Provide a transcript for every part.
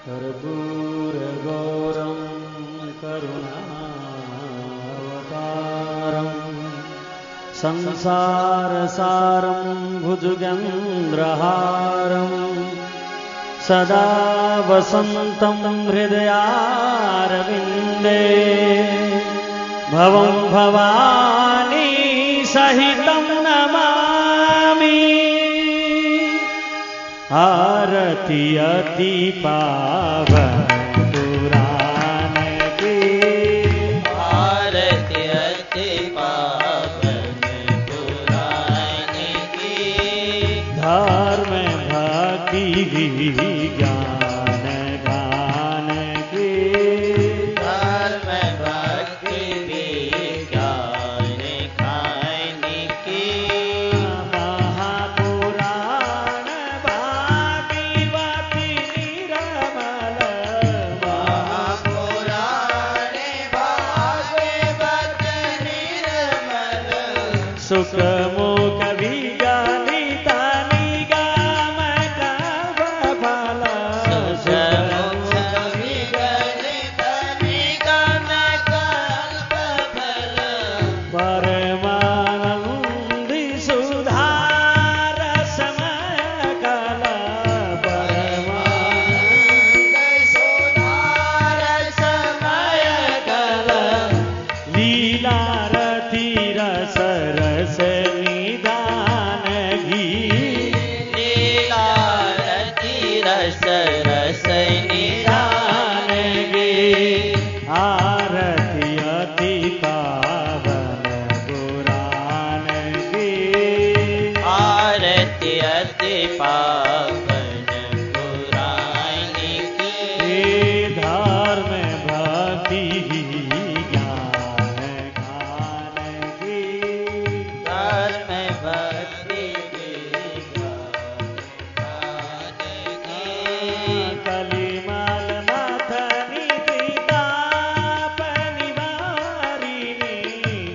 कर्पूरगौरं करुणावतारं संसारसारं भुजगेन्द्रहारं सदा वसन्तं हृदयारविन्दे भवं भवानी सहितं नमामि। आरती अति पावन पुराण की, आरती अति पावन पुराण की, धर्म भक्ति ज्ञान गान की, धर्म भक्ति ज्ञान गान की, महापुराण भागवती निर्मल, महापुराण भागवत निर्मल, सुखमुख विगलित निगम कव फल, सुखमुख विगलित निगम कल्प फल, परमानंदी सुधा रसमय कल, परमानंद सुधार समय कल, लीला रति रस रस निदान घी, लीला रति रस रस निधान गे आरती अति पावन पुराण की, आरती अति पावन पुराण की, धर्म भक्ति ज्ञान गान की, धर्म भक्ति ज्ञान की, कलिमल मथनी ताप निवारिणी,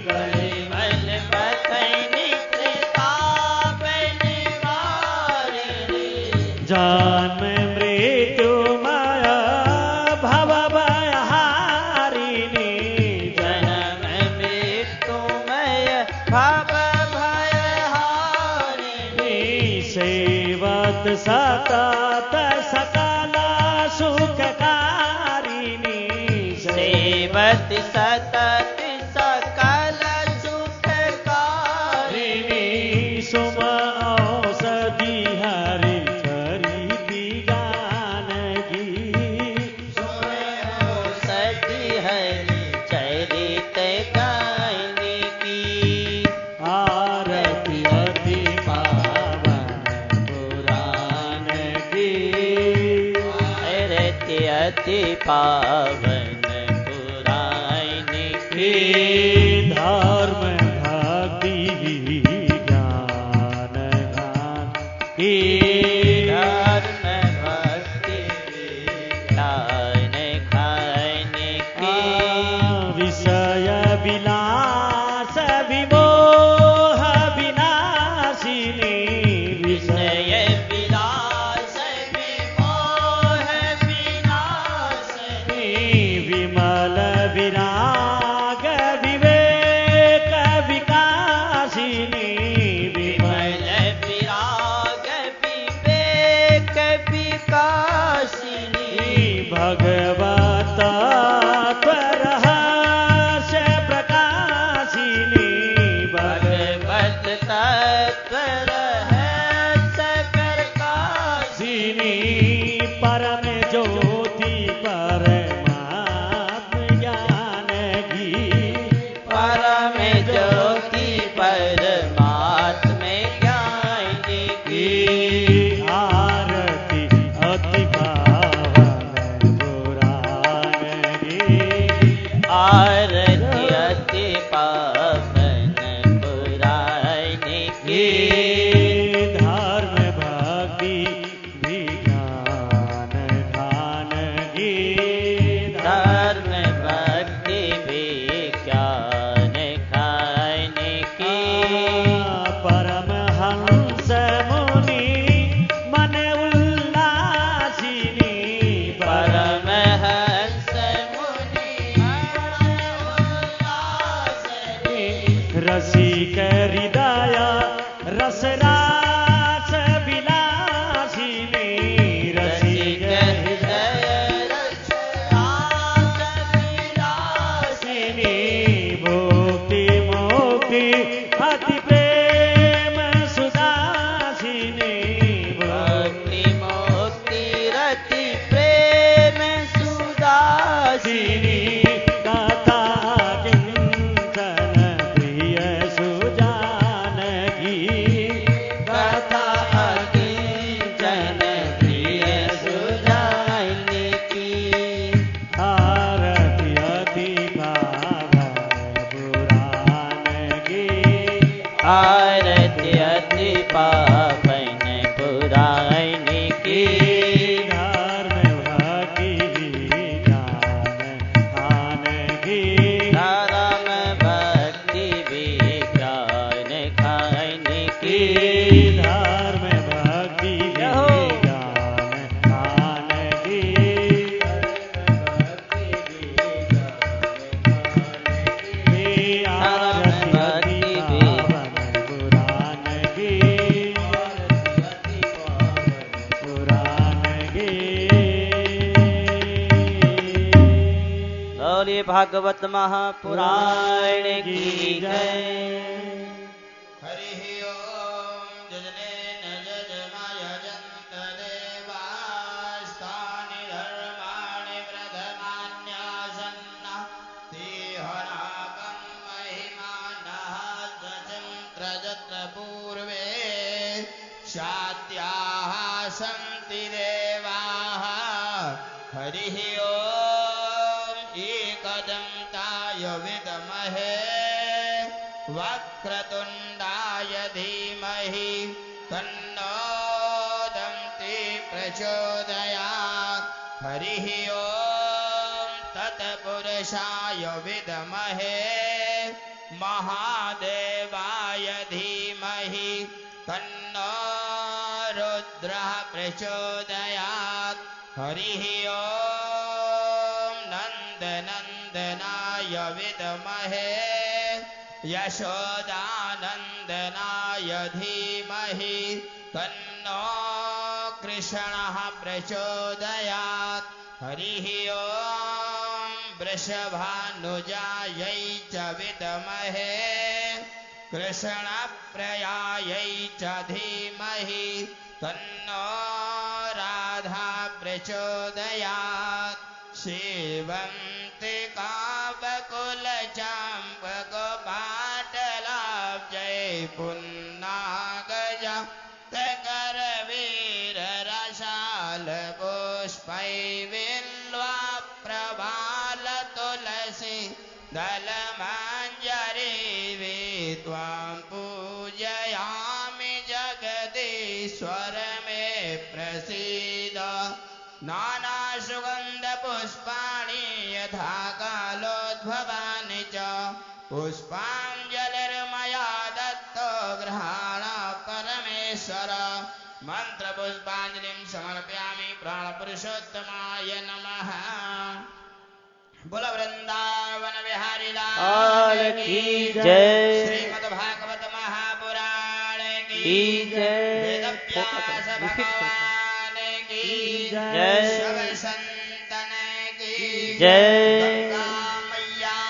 कलिमल पथनि ताप निवारिणी, जन्म मृत्युमय भव भयहारिणी, जन्म मृत्युमय भव भयहारिणी, सेवत सतत सकल सुखकारिणी, सेवत सतत सकल सुखकारिणी, सुम औषधि हरि चरिति गान की, सती हरि चरित गान की, आरती अति पावन पुराण की, आरती अति पावन पुराण की, धर्म भक्ति ज्ञान गान की, धर्म भक्ति ज्ञान गान की, विषय विलास विमोह विनाशिनी, विषय विलास विमोह विनाशिनी, विमल विराग विवेक विकासिनी, विमल विराग विवेक विकासिनी, भगवत रहस्य प्रकाशिनी, भगवत तत्व रहस्य प्रकाशिनी, परम ज्योति परमात्म ज्ञान की, परम ज्योति परमात्म ज्ञान की, आरती अति पावन पुराण की, आरती अति पावन पुराण की, धर्म भक्ति विज्ञान भागवत महापुराण की जय। हरि ओम जजनेन जजमाय जन्त देवास्तानि धर्माणि प्रथमान्यासन्ना तिहनाकं महिमानः स्वतन्त्रजत्र पूर्वे शात्याः सन्ति देवाः। हरिः ओम एकदन्ताय विद्महे वक्रतुण्डाय धीमहि तन्नो दन्ति प्रचोदयात्। हरिः ओम तत्पुरुषाय विद्महे महादेवाय धीमहि तन्नो रुद्रः प्रचोदयात्। हरिः ओम नन्दनन्दनाय विद्महे यशोदानन्दनाय धीमहि तन्नो कृष्णः प्रचोदयात्। हरिः ओम वृषभानुजायै च विद्महे कृष्णप्रियायै च धीमहि तन्नो राधा प्रचोदयात्। सेवन्तिका बकुलचाम्पकपाटलाब्जै पुन्नागजा करवीररसालपुष्पै बिल्वप्रभालतुलसी दलमञ्जरी त्वां पूजयामि जगदीश्वर मे प्रसीद। नानासुगन्धपुष्पाणि यथा कालोद्भवानि च पुष्पाञ्जलिर्मया दत्तो गृहाण परमेश्वर। मन्त्रपुष्पाञ्जलिं समर्पयामि प्राणपुरुषोत्तमाय नमः। बोल वृंदावन बिहारी लाल की जय। श्रीमद्भागवत महापुराण की जय। वेदव्यास भगवान की जय। सब संतन की जय। गंगा मैया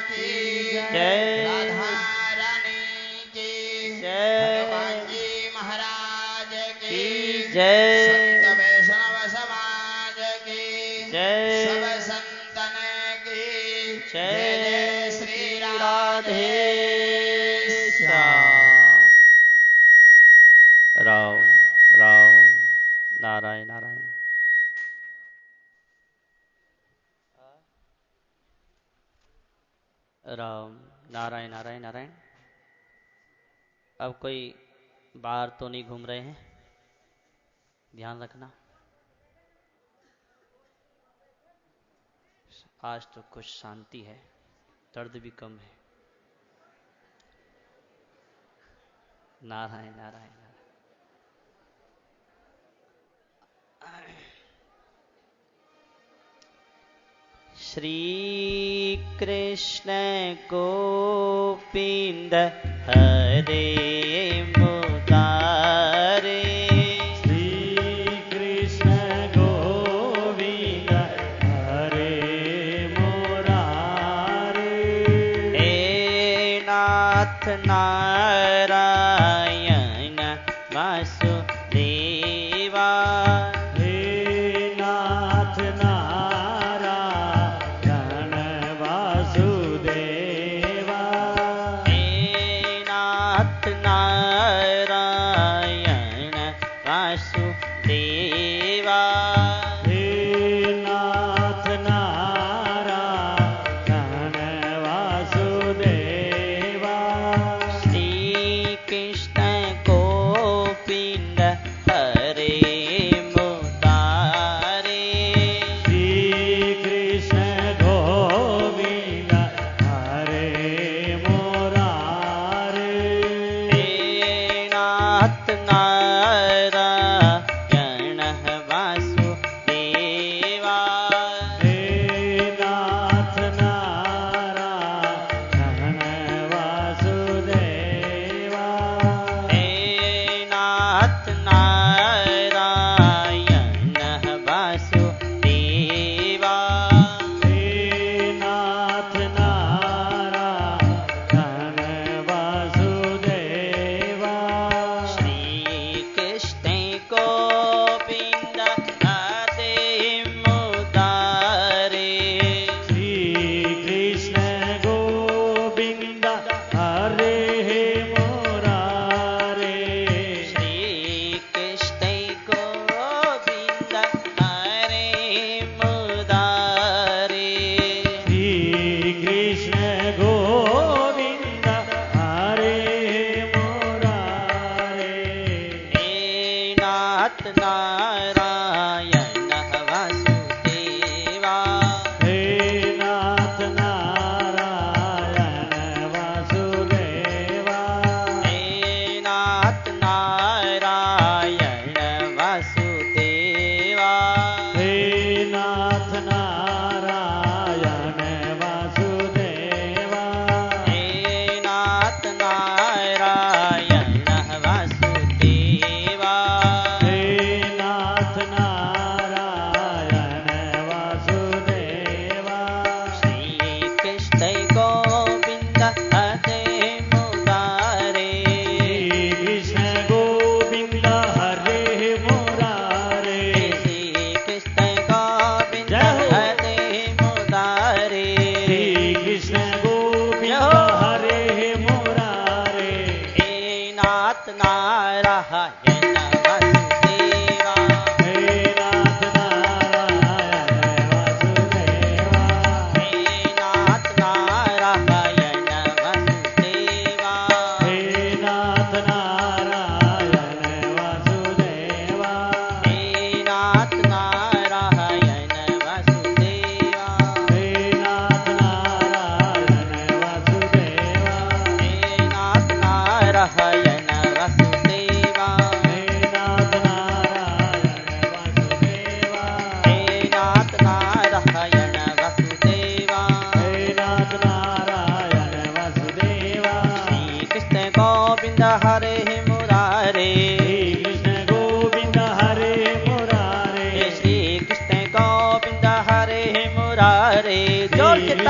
की जय। राधा रानी की जय। हनुमान जी महाराज की जय। संत वैष्णव समाज की जय। सब संतन की जय। जय श्री राधे श्याम। राम राम नारायण नारायण। राम नारायण नारायण नारायण। अब कोई बाहर तो नहीं घूम रहे हैं, ध्यान रखना। आज तो कुछ शांति है, दर्द भी कम है। नारायण नारायण नारायण। श्री कृष्ण गोविंद हरे मुरारे। श्री कृष्ण गोविंद हरे मुरारे। हे नाथ नारायण वासुदेवा। हे नाथ नारायण वासुदेवा। हे नाथ नारायण वासुदेवा। हे नाथ नारायण वासुदेवा। श्री कृष्ण गोविंद हरे मुरारे। श्री कृष्ण गोविंद हरे मुरारे। हे नाथ नारायण वासुदेवा।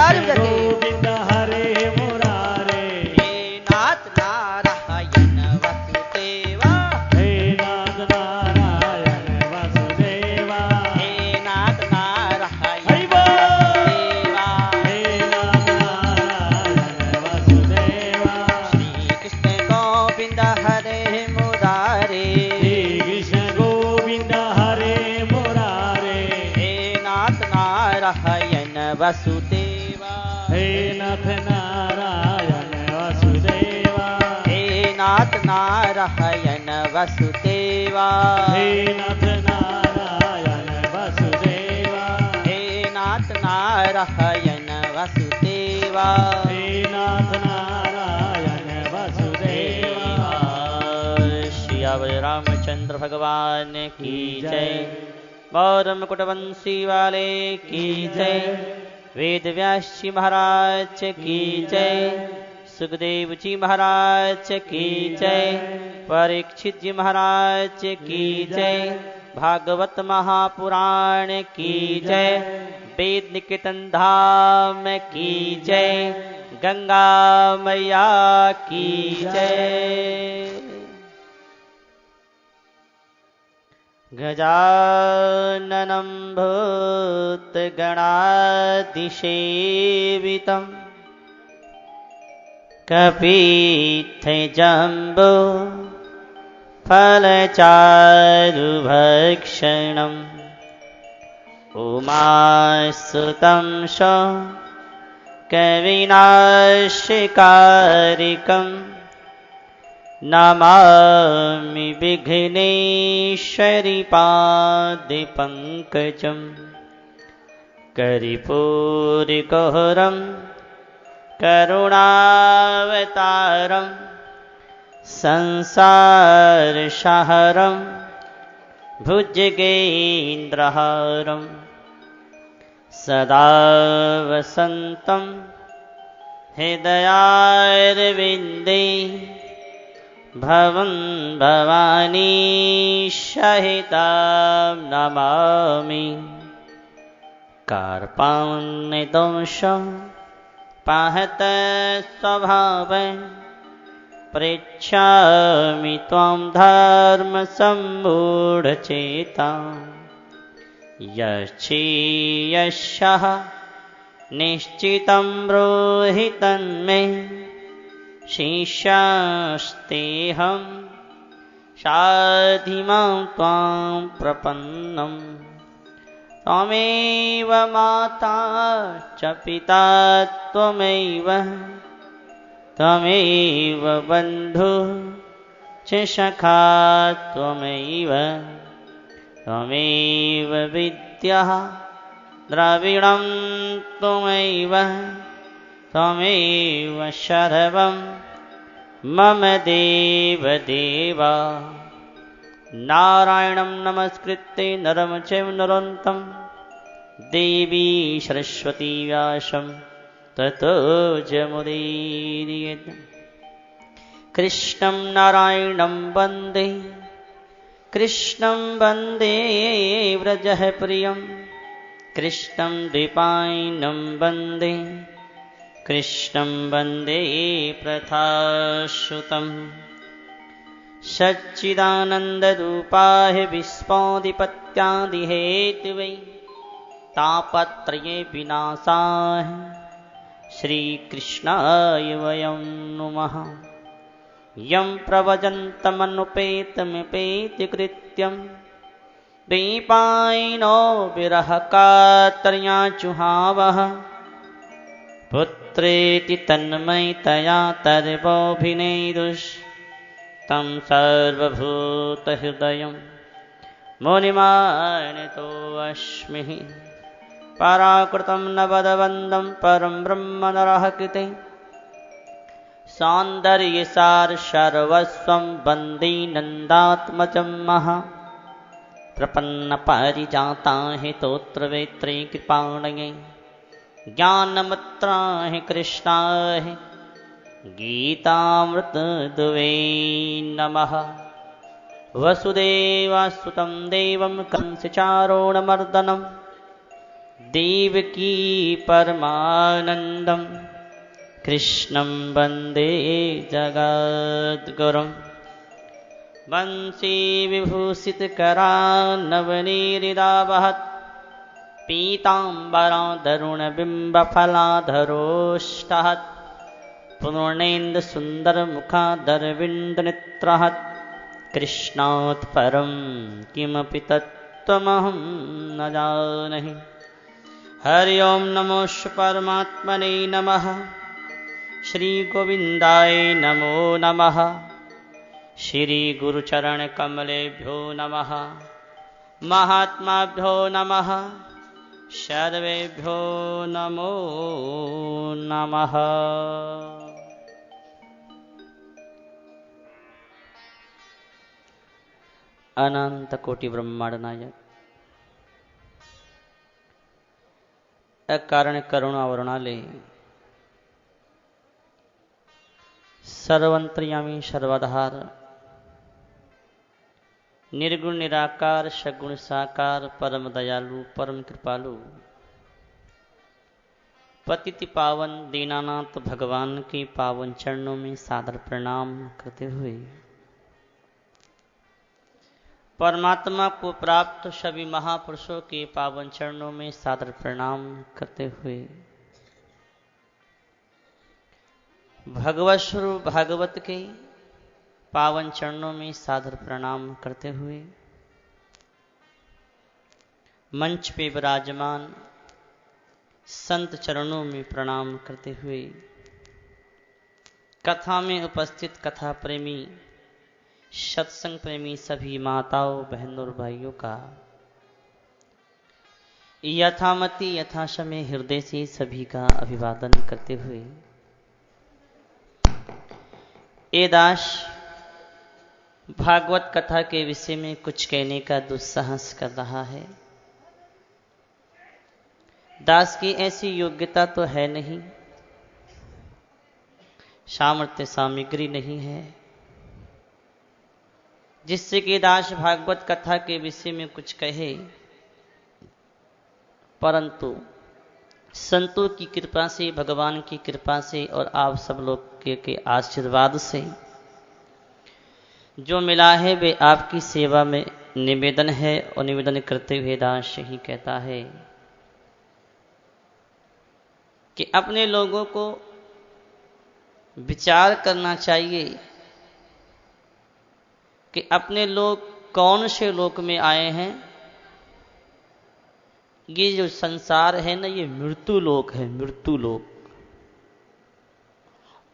ताली बजा के। गोविंद हरे मुरारे हे नाथ नारायण वसुदेवा, हे नाथ नारायण वसुदेवा हे नाथ नारायण हरि बोल। वसुदेवा। हे नाथ नारायण वसुदेवा श्री कृष्ण गोविंद हरे मुरारे, श्री कृष्ण गोविंद हरे मुरारे हे नाथ नारायण वसुदेवा, हे नाथ नारायण वसुदेवा हे नाथ नारायण वसुदेवा, हे नाथ नारायण वसुदेवा हे नाथ नारायण वसुदेवा। हे नाथ नारायण वसुदेवा श्री रामचंद्र भगवान की जय, गौरम कुटवंशी वाले की जय, वेद व्यास जी महाराज की जय, सुखदेव जी महाराज की जय, परीक्षित जी महाराज की जय, भागवत महापुराण की जय, वेद निकेतन धाम की जय, गंगा मैया की जय। गजाननं भूतगणातिसेवितं कपित्थजम्बो फलचारुभक्षणम् उमासुतं स कविनाशकारिकम् नमामि विघ्नेश्वरि पादपङ्कजम् करिपूरिगौरं करुणावतारं संसारसारं भुजगेन्द्रहारं सदा वसन्तं हृदयारविन्दे भवं भवानी सहितां नमामि। कार्पाण्यदोषं पाहत स्वभावं पृच्छामि त्वां धर्मसम्मूढचेतां यश्च निश्चितं ब्रूहि तन्मे शिष्यास्तेऽहं शाधिमां त्वां प्रपन्नम् त्वमेव माता च पिता त्वमेव त्वमेव बन्धु च सखा त्वमेव त्वमेव विद्या द्रविणं त्वमेव त्वमेव सर्वं मम देवदेव। नारायणं नमस्कृत्य नरं चैव नरोत्तमं देवी सरस्वती व्यासं ततो जयमुदीरयेत्। कृष्णं नारायणं वन्दे कृष्णं वन्दे व्रजः प्रियं कृष्णं द्वैपायनं वन्दे कृष्णं वन्दे प्रथाश्रुतम्। सच्चिदानन्दरूपाय विश्वाधिपत्यादिहेतवे तापत्रये विनाशाय श्रीकृष्णाय वयं नुमः। यं प्रव्रजन्तमनुपेतमिपेतकृत्यं द्वैपायनो विरहकातर्याचुहावः पुत्रेति तन्मयतया तर्वोऽभिनेदुस्तं सर्वभूतहृदयं मुनिमानतोऽस्मि। पराकृतं नवदवन्दं परं ब्रह्म नरः कृते सौन्दर्यसार सर्वस्वं वन्दे नन्दात्मजं महा। प्रपन्नपारिजाताय स्तोत्रवेत्रे कृपाणये ज्ञानमुद्राय कृष्णाय गीतामृतदुवे नमः। वसुदेवसुतं देवं कंसचारूणमर्दनं देवकी परमानंदम कृष्णं वंदे जगद्गुरुं वंशी विभूषितकरान्नवनीरिदावहत् पीताम्बरादरुणबिम्बफलाधरोष्टहत् पूर्णेन्दुसुन्दरमुखादरविन्दनेत्रहत् कृष्णात् परं किमपि तत्त्वमहं न जानामि। हरि ओं नमो परमात्मने नमः। श्री गोविंदाय नमो नमः। श्री गुरुचरण कमलेभ्यो नमः। महात्माभ्यो नमः। सर्वेभ्यो नमो नमः। अनंत कोटि ब्रह्मांड नायक अकारण करुणा वरुणाले सर्वंतर्यामी सर्वाधार निर्गुण निराकार सगुण साकार परम दयालु परम कृपालु पतित पावन दीनानाथ भगवान के पावन चरणों में सादर प्रणाम करते हुए परमात्मा को प्राप्त सभी महापुरुषों के पावन चरणों में सादर प्रणाम करते हुए भगवत स्वरूप भागवत के पावन चरणों में सादर प्रणाम करते हुए मंच पे विराजमान संत चरणों में प्रणाम करते हुए कथा में उपस्थित कथा प्रेमी सत्संग प्रेमी सभी माताओं बहनों और भाइयों का यथामति यथासमय हृदय से सभी का अभिवादन करते हुए ए दास भागवत कथा के विषय में कुछ कहने का दुस्साहस कर रहा है। दास की ऐसी योग्यता तो है नहीं, सामर्थ्य सामग्री नहीं है जिससे कि दास भागवत कथा के विषय में कुछ कहे, परंतु संतों की कृपा से भगवान की कृपा से और आप सब लोग के आशीर्वाद से जो मिला है वे आपकी सेवा में निवेदन है और निवेदन करते हुए दास यही कहता है कि अपने लोगों को विचार करना चाहिए कि अपने लोग कौन से लोक में आए हैं। ये जो संसार है ना, ये मृत्यु लोक है, मृत्यु लोक।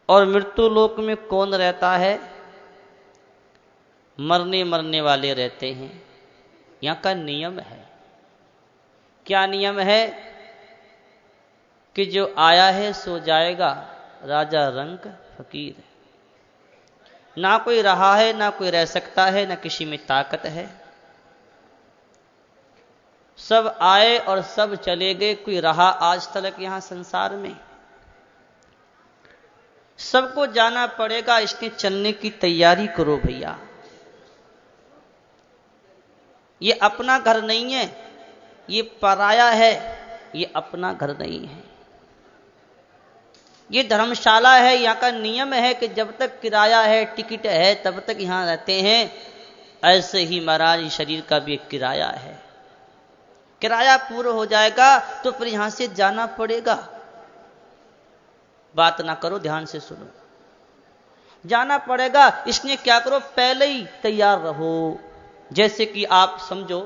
और मृत्यु लोक में कौन रहता है? मरने वाले रहते हैं। यहाँ का नियम है, क्या नियम है कि जो आया है सो जाएगा, राजा रंक फकीर। ना कोई रहा है, ना कोई रह सकता है, ना किसी में ताकत है। सब आए और सब चले गए, कोई रहा आज तक यहां संसार में? सबको जाना पड़ेगा, इसके चलने की तैयारी करो भैया। ये अपना घर नहीं है, ये पराया है, ये अपना घर नहीं है। ये धर्मशाला है, यहाँ का नियम है कि जब तक किराया है, टिकट है, तब तक यहाँ रहते हैं। ऐसे ही महाराज शरीर का भी एक किराया है। किराया पूरा हो जाएगा तो फिर यहां से जाना पड़ेगा। बात ना करो, ध्यान से सुनो। जाना पड़ेगा, इसलिए क्या करो, पहले ही तैयार रहो। जैसे कि आप समझो,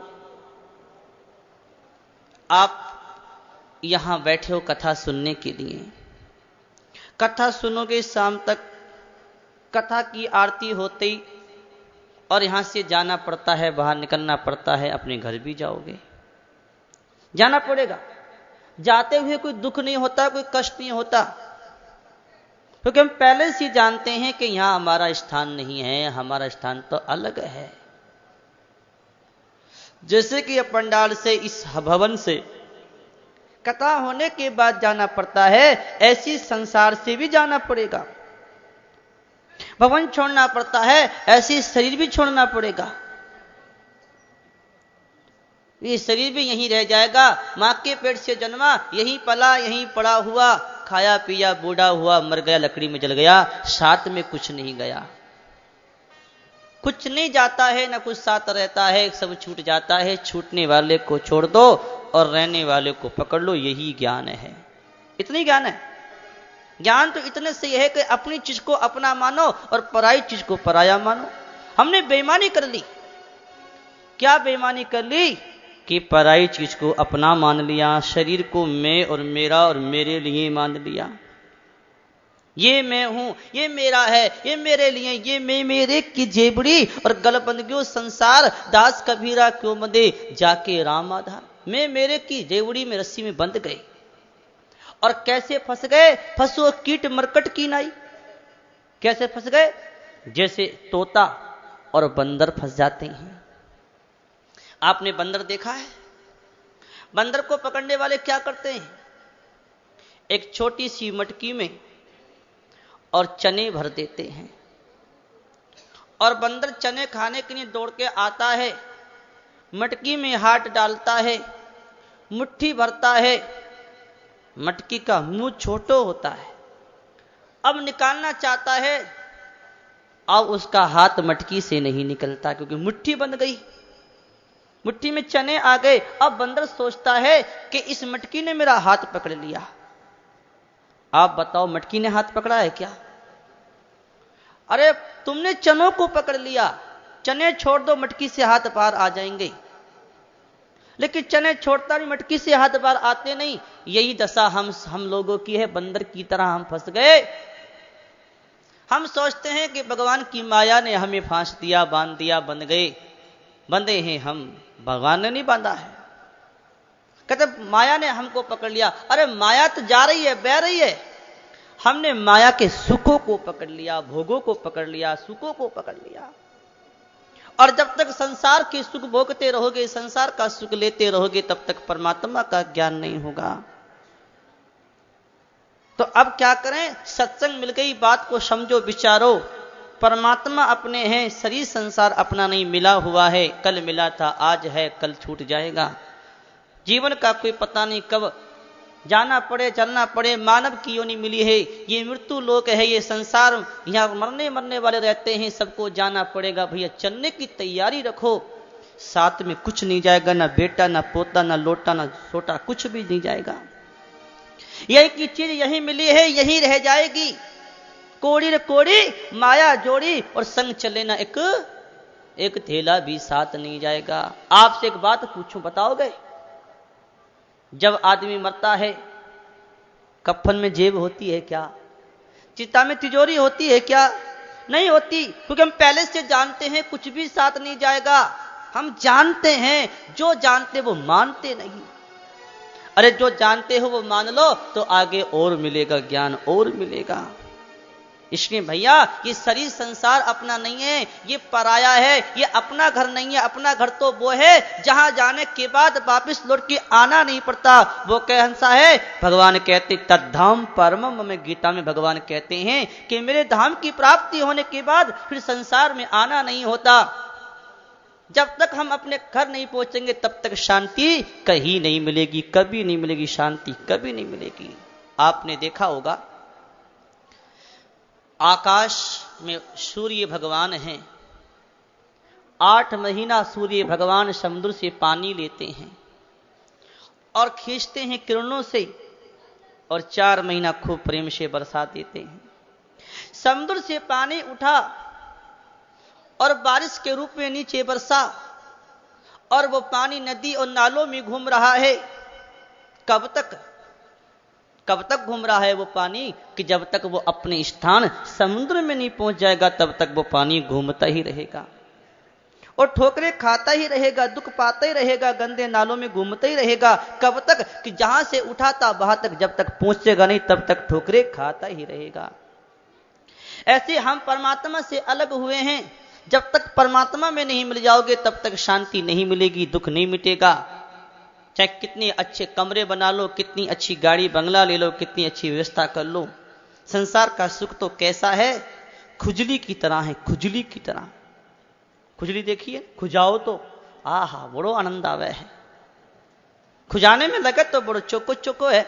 आप यहां बैठे हो कथा सुनने के लिए। कथा सुनोगे शाम तक, कथा की आरती होते ही और यहां से जाना पड़ता है, बाहर निकलना पड़ता है, अपने घर भी जाओगे, जाना पड़ेगा। जाते हुए कोई दुख नहीं होता, कोई कष्ट नहीं होता, क्योंकि हम पहले से जानते हैं कि यहां हमारा स्थान नहीं है, हमारा स्थान तो अलग है। जैसे कि पंडाल से, इस भवन से कथा होने के बाद जाना पड़ता है, ऐसी संसार से भी जाना पड़ेगा। भवन छोड़ना पड़ता है, ऐसी शरीर भी छोड़ना पड़ेगा। ये शरीर भी यहीं रह जाएगा। माँ के पेट से जन्मा, यहीं पला, यहीं पड़ा हुआ, खाया पिया बूढ़ा हुआ, मर गया, लकड़ी में जल गया, साथ में कुछ नहीं गया। कुछ नहीं जाता है, ना कुछ साथ रहता है, सब छूट जाता है। छूटने वाले को छोड़ दो और रहने वाले को पकड़ लो, यही ज्ञान है। इतनी ज्ञान है। ज्ञान तो इतने से यह है कि अपनी चीज को अपना मानो और पराई चीज को पराया मानो। हमने बेईमानी कर ली। क्या बेईमानी कर ली कि पराई चीज को अपना मान लिया, शरीर को मैं और मेरा और मेरे लिए मान लिया। ये मैं हूं, ये मेरा है, ये मेरे लिए, ये मैं मेरे की जेबड़ी और गल बंद गयो संसार, दास कबीरा क्यों बंधे जाके राम आधार। मैं मेरे की जेबड़ी में रस्सी में बंध गए। और कैसे फंस गए? फंसो कीट मरकट की नाई। कैसे फंस गए? जैसे तोता और बंदर फंस जाते हैं। आपने बंदर देखा है? बंदर को पकड़ने वाले क्या करते हैं? एक छोटी सी मटकी में और चने भर देते हैं और बंदर चने खाने के लिए दौड़ के आता है, मटकी में हाथ डालता है, मुट्ठी भरता है। मटकी का मुंह छोटा होता है, अब निकालना चाहता है, अब उसका हाथ मटकी से नहीं निकलता क्योंकि मुट्ठी बंध गई। मुट्ठी में चने आ गए। अब बंदर सोचता है कि इस मटकी ने मेरा हाथ पकड़ लिया। आप बताओ, मटकी ने हाथ पकड़ा है क्या? अरे तुमने चनों को पकड़ लिया, चने छोड़ दो, मटकी से हाथ पार आ जाएंगे। लेकिन चने छोड़ता भी, मटकी से हाथ पार आते नहीं। यही दशा हम लोगों की है। बंदर की तरह हम फंस गए। हम सोचते हैं कि भगवान की माया ने हमें फांस दिया, बांध दिया, बंध गए। बंधे हैं हम, भगवान ने नहीं बांधा है। कहते माया ने हमको पकड़ लिया। अरे माया तो जा रही है, बह रही है। हमने माया के सुखों को पकड़ लिया, भोगों को पकड़ लिया, सुखों को पकड़ लिया। और जब तक संसार के सुख भोगते रहोगे, संसार का सुख लेते रहोगे, तब तक परमात्मा का ज्ञान नहीं होगा। तो अब क्या करें? सत्संग मिल गई, बात को समझो, विचारो। परमात्मा अपने हैं, शरीर संसार अपना नहीं, मिला हुआ है। कल मिला था, आज है, कल छूट जाएगा। जीवन का कोई पता नहीं कब जाना पड़े, चलना पड़े। मानव की योनि मिली है, ये मृत्यु लोक है, ये संसार, यहां मरने वाले रहते हैं, सबको जाना पड़ेगा। भैया चलने की तैयारी रखो। साथ में कुछ नहीं जाएगा, ना बेटा, ना पोता, ना लोटा, ना छोटा, कुछ भी नहीं जाएगा। यही की चीज यही मिली है, यही रह जाएगी। कोड़ी रे कोड़ी माया जोड़ी, और संग चले ना एक थैला भी साथ नहीं जाएगा। आपसे एक बात पूछूं, बताओगे? जब आदमी मरता है, कफन में जेब होती है क्या? चिता में तिजोरी होती है क्या? नहीं होती, क्योंकि हम पहले से जानते हैं कुछ भी साथ नहीं जाएगा। हम जानते हैं, जो जानते वो मानते नहीं। अरे जो जानते हो वो मान लो, तो आगे और मिलेगा, ज्ञान और मिलेगा। इसलिए भैया ये शरीर संसार अपना नहीं है, ये पराया है, ये अपना घर नहीं है। अपना घर तो वो है जहां जाने के बाद वापस लौट के आना नहीं पड़ता। वो कैसा है? भगवान कहते तद्धाम परमम में, गीता में भगवान कहते हैं कि मेरे धाम की प्राप्ति होने के बाद फिर संसार में आना नहीं होता। जब तक हम अपने घर नहीं पहुंचेंगे तब तक शांति कहीं नहीं मिलेगी, कभी नहीं मिलेगी, शांति कभी नहीं मिलेगी। आपने देखा होगा आकाश में सूर्य भगवान हैं। 8 महीना सूर्य भगवान समुद्र से पानी लेते हैं और खींचते हैं किरणों से, और 4 महीना खूब प्रेम से बरसा देते हैं। समुद्र से पानी उठा और बारिश के रूप में नीचे बरसा, और वो पानी नदी और नालों में घूम रहा है। कब तक घूम रहा है वो पानी? कि जब तक वो अपने स्थान समुद्र में नहीं पहुंच जाएगा तब तक वो पानी घूमता ही रहेगा और ठोकरें खाता ही रहेगा, दुख पाता ही रहेगा, गंदे नालों में घूमता ही रहेगा। कब तक? कि जहां से उठा था वहां तक जब तक पहुंचेगा नहीं तब तक ठोकरें खाता ही रहेगा। ऐसे हम परमात्मा से अलग हुए हैं। जब तक परमात्मा में नहीं मिल जाओगे तब तक शांति नहीं मिलेगी, दुख नहीं मिटेगा। चाहे कितने अच्छे कमरे बना लो, कितनी अच्छी गाड़ी बंगला ले लो, कितनी अच्छी व्यवस्था कर लो, संसार का सुख तो कैसा है? खुजली की तरह है, खुजली की तरह। खुजली देखिए, खुजाओ तो आहा बड़ो आनंद आवे है। खुजाने में लगे तो बड़ो चोको चोको है,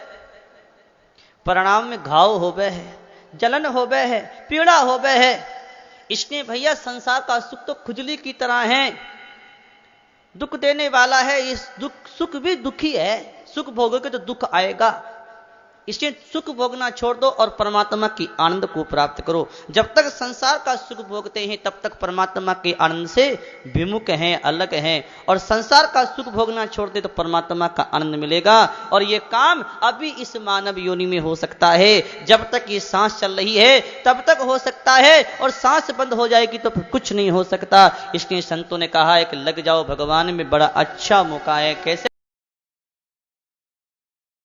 परिणाम में घाव होवे है, जलन होवे है, पीड़ा होवे है। इसलिए भैया संसार का सुख तो खुजली की तरह है, दुख देने वाला है। इस दुख सुख भी दुखी है, सुख भोगोगे तो दुख आएगा। इसलिए सुख भोगना छोड़ दो और परमात्मा की आनंद को प्राप्त करो। जब तक संसार का सुख भोगते हैं तब तक परमात्मा के आनंद से विमुख हैं, अलग हैं। और संसार का सुख भोगना छोड़ दे तो परमात्मा का आनंद मिलेगा। और ये काम अभी इस मानव योनि में हो सकता है। जब तक ये सांस चल रही है तब तक हो सकता है, और सांस बंद हो जाएगी तो फिर कुछ नहीं हो सकता। इसलिए संतों ने कहा है कि लग जाओ भगवान में, बड़ा अच्छा मौका है। कैसे?